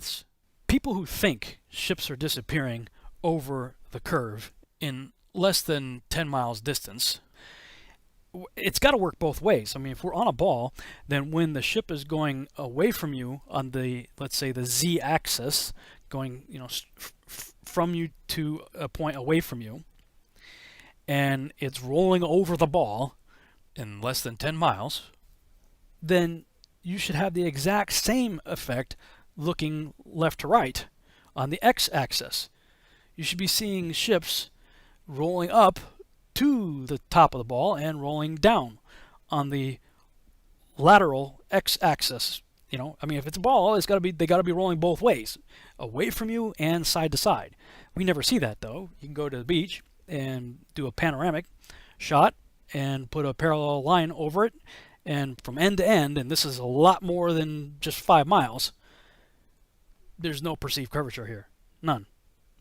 myths. People who think ships are disappearing over the curve in less than 10 miles distance, it's got to work both ways. I mean, if we're on a ball, then when the ship is going away from you on the, let's say, the z-axis, going, from you to a point away from you, and it's rolling over the ball in less than 10 miles, then you should have the exact same effect looking left to right on the x-axis. You should be seeing ships rolling up to the top of the ball and rolling down on the lateral x-axis. I mean, if it's a ball, they got to be rolling both ways, away from you and side to side. We never see that though. You can go to the beach and do a panoramic shot and put a parallel line over it, and from end to end, and this is a lot more than just 5 miles, there's no perceived curvature here. None.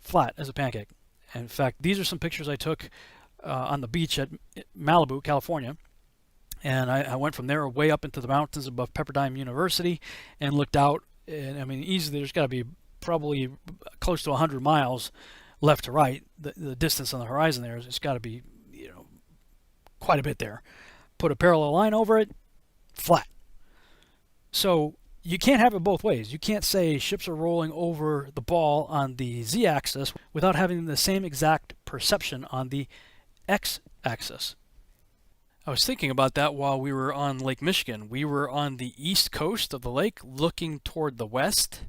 Flat as a pancake. In fact, these are some pictures I took on the beach at Malibu, California. And I went from there way up into the mountains above Pepperdine University and looked out. And I mean, easily there's got to be probably close to 100 miles left to right. The distance on the horizon there, it's got to be, quite a bit there. Put a parallel line over it, flat. So you can't have it both ways. You can't say ships are rolling over the ball on the z-axis without having the same exact perception on the x-axis. I was thinking about that while we were on Lake Michigan. We were on the east coast of the lake looking toward the west.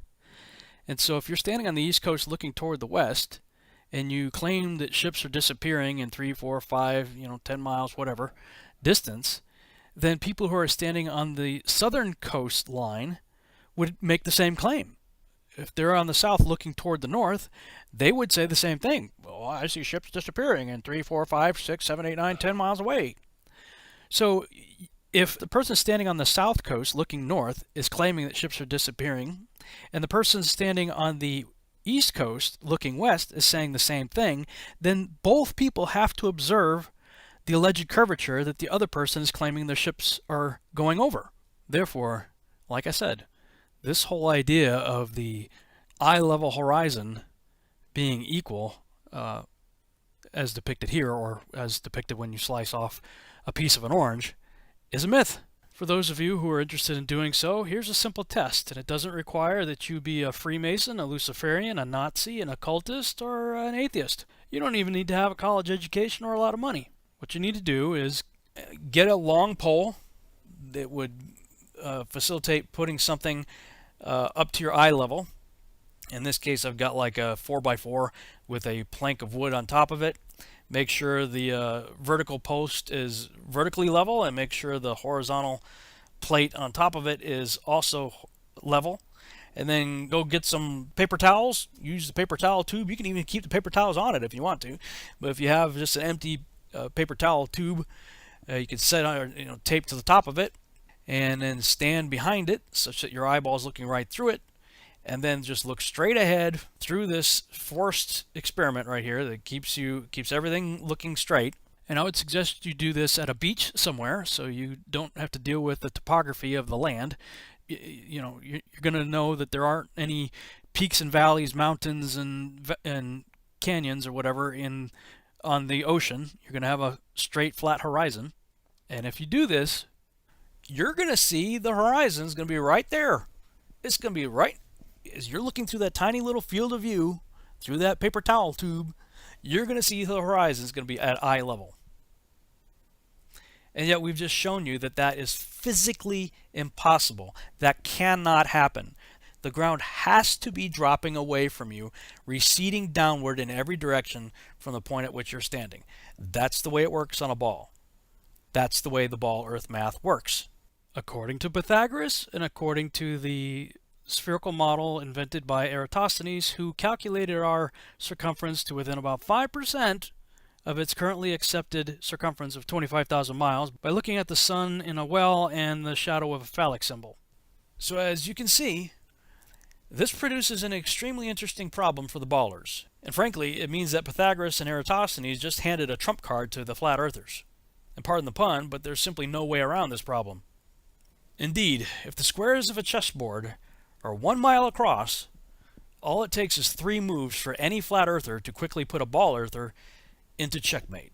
And so if you're standing on the east coast looking toward the west and you claim that ships are disappearing in 3, 4, 5, 10 miles, whatever distance, then people who are standing on the southern coastline would make the same claim. If they're on the south looking toward the north, they would say the same thing. Well, I see ships disappearing in 3, 4, 5, 6, 7, 8, 9, 10 miles away. So if the person standing on the south coast looking north is claiming that ships are disappearing, and the person standing on the east coast looking west is saying the same thing, then both people have to observe the alleged curvature that the other person is claiming their ships are going over. Therefore, like I said, this whole idea of the eye level horizon being equal, as depicted here, or as depicted when you slice off a piece of an orange, is a myth. For those of you who are interested in doing so, here's a simple test, and it doesn't require that you be a Freemason, a Luciferian, a Nazi, an occultist, or an atheist. You don't even need to have a college education or a lot of money. What you need to do is get a long pole that would facilitate putting something up to your eye level. In this case, I've got like a 4x4 with a plank of wood on top of it. Make sure the vertical post is vertically level, and make sure the horizontal plate on top of it is also level. And then go get some paper towels. Use the paper towel tube. You can even keep the paper towels on it if you want to. But if you have just an empty paper towel tube, you can set on, tape to the top of it, and then stand behind it such that your eyeball is looking right through it, and then just look straight ahead through this forced experiment right here that keeps everything looking straight. And I would suggest you do this at a beach somewhere so you don't have to deal with the topography of the land. You're going to know that there aren't any peaks and valleys, mountains and canyons or whatever on the ocean. You're going to have a straight flat horizon. And if you do this, you're going to see the horizon is going to be right there. It's going to be right as you're looking through that tiny little field of view through that paper towel tube. You're going to see the horizon is going to be at eye level. And yet we've just shown you that that is physically impossible. That cannot happen. The ground has to be dropping away from you, receding downward in every direction from the point at which you're standing. That's the way it works on a ball. That's the way the ball earth math works. According to Pythagoras and according to the spherical model invented by Eratosthenes, who calculated our circumference to within about 5% of its currently accepted circumference of 25,000 miles by looking at the sun in a well and the shadow of a phallic symbol. So as you can see, this produces an extremely interesting problem for the ballers. And frankly, it means that Pythagoras and Eratosthenes just handed a trump card to the flat earthers. And pardon the pun, but there's simply no way around this problem. Indeed, if the squares of a chessboard are 1 mile across All it takes is 3 moves for any flat earther to quickly put a ball earther into checkmate.